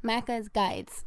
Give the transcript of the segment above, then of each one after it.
Macca's Guides.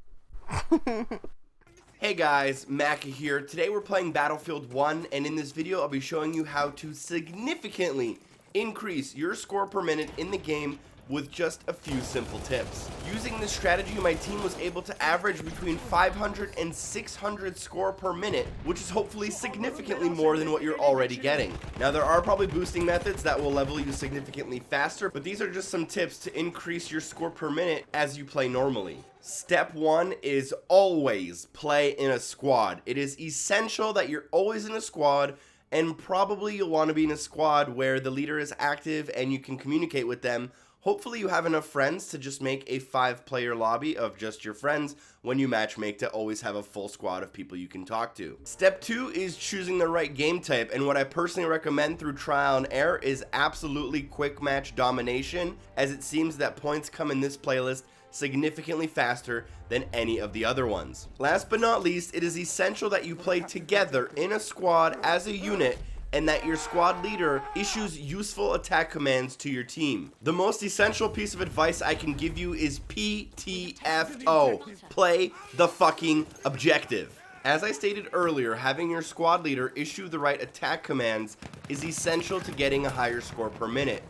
Hey guys, Macca here. Today we're playing Battlefield 1, and in this video I'll be showing you how to significantly increase your score per minute in the game with just a few simple tips. Using this strategy, my team was able to average between 500 and 600 score per minute, which is hopefully significantly more than what you're already getting. Now, there are probably boosting methods that will level you significantly faster, but these are just some tips to increase your score per minute as you play normally. Step 1 is always play in a squad. It is essential that you're always in a squad, and probably you'll want to be in a squad where the leader is active and you can communicate with them. Hopefully you have enough friends to just make a 5-player lobby of just your friends when you matchmake to always have a full squad of people you can talk to. Step 2 is choosing the right game type, and what I personally recommend through trial and error is absolutely quick match domination, as it seems that points come in this playlist significantly faster than any of the other ones. Last but not least, it is essential that you play together in a squad as a unit, and that your squad leader issues useful attack commands to your team. The most essential piece of advice I can give you is PTFO. Play the fucking objective. As I stated earlier, having your squad leader issue the right attack commands is essential to getting a higher score per minute.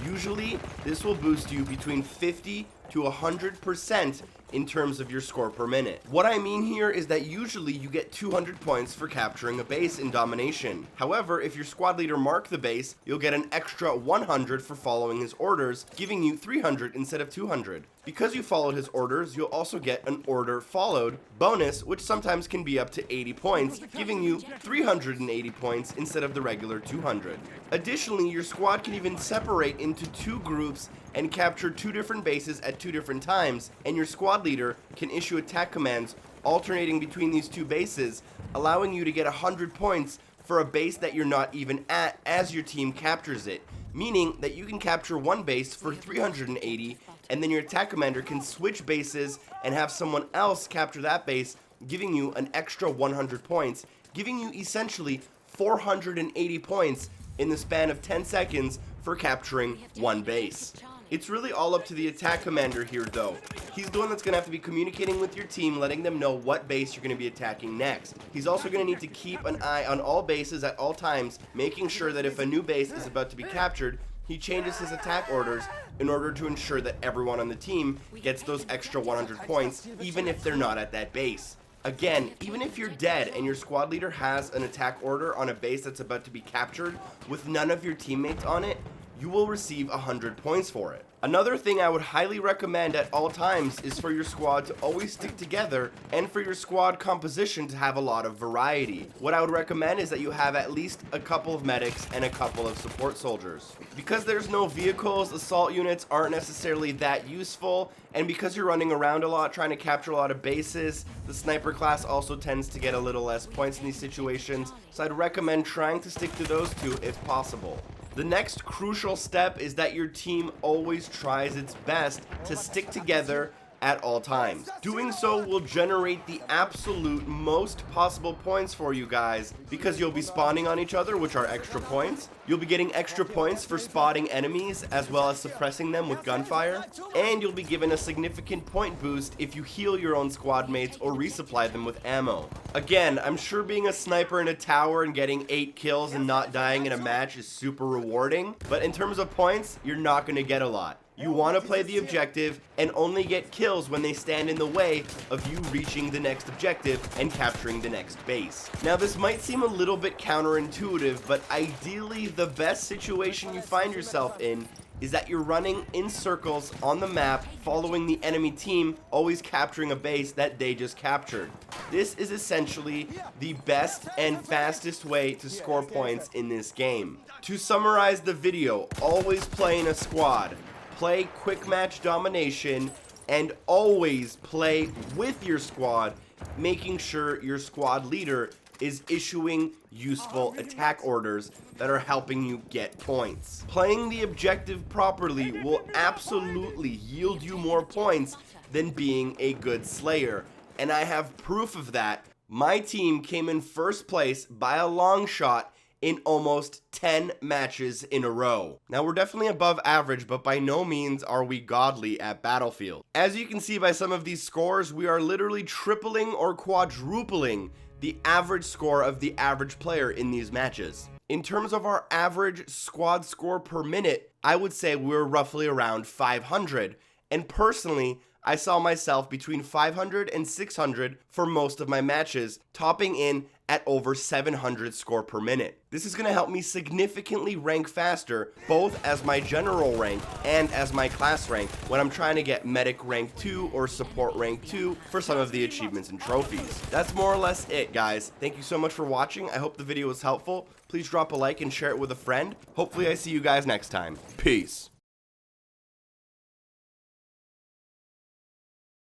Usually, this will boost you between 50 to 100% in terms of your score per minute. What I mean here is that usually you get 200 points for capturing a base in domination. However, if your squad leader marked the base, you'll get an extra 100 for following his orders, giving you 300 instead of 200. Because you followed his orders, you'll also get an order followed bonus, which sometimes can be up to 80 points, giving you 380 points instead of the regular 200. Additionally, your squad can even separate into 2 groups and capture 2 different bases at 2 different times, and your squad leader can issue attack commands alternating between these 2 bases, allowing you to get 100 points for a base that you're not even at as your team captures it, meaning that you can capture one base for 380, and then your attack commander can switch bases and have someone else capture that base, giving you an extra 100 points, giving you essentially 480 points in the span of 10 seconds for capturing one base. It's really all up to the attack commander here though. He's the one that's going to have to be communicating with your team, letting them know what base you're going to be attacking next. He's also going to need to keep an eye on all bases at all times, making sure that if a new base is about to be captured, he changes his attack orders in order to ensure that everyone on the team gets those extra 100 points, even if they're not at that base. Again, even if you're dead and your squad leader has an attack order on a base that's about to be captured with none of your teammates on it, you will receive 100 points for it. Another thing I would highly recommend at all times is for your squad to always stick together and for your squad composition to have a lot of variety. What I would recommend is that you have at least a couple of medics and a couple of support soldiers. Because there's no vehicles, assault units aren't necessarily that useful, and because you're running around a lot trying to capture a lot of bases, the sniper class also tends to get a little less points in these situations, so I'd recommend trying to stick to those 2 if possible. The next crucial step is that your team always tries its best to stick together at all times. Doing so will generate the absolute most possible points for you guys, because you'll be spawning on each other, which are extra points. You'll be getting extra points for spotting enemies as well as suppressing them with gunfire, and you'll be given a significant point boost if you heal your own squad mates or resupply them with ammo. Again, I'm sure being a sniper in a tower and getting 8 kills and not dying in a match is super rewarding, but in terms of points, you're not going to get a lot. You want to play the objective and only get kills when they stand in the way of you reaching the next objective and capturing the next base. Now, this might seem a little bit counterintuitive, but ideally the best situation you find yourself in is that you're running in circles on the map following the enemy team, always capturing a base that they just captured. This is essentially the best and fastest way to score points in this game. To summarize the video, always play in a squad. Play quick match domination, and always play with your squad, making sure your squad leader is issuing useful attack orders that are helping you get points. Playing the objective properly will absolutely yield you more points than being a good slayer, and I have proof of that. My team came in first place by a long shot in almost 10 matches in a row. Now, we're definitely above average, but by no means are we godly at Battlefield. As you can see by some of these scores, we are literally tripling or quadrupling the average score of the average player in these matches. In terms of our average squad score per minute, I would say we're roughly around 500, and personally, I saw myself between 500 and 600 for most of my matches, topping in at over 700 score per minute. This is going to help me significantly rank faster, both as my general rank and as my class rank when I'm trying to get medic rank 2 or support rank 2 for some of the achievements and trophies. That's more or less it, guys. Thank you so much for watching. I hope the video was helpful. Please drop a like and share it with a friend. Hopefully I see you guys next time. Peace.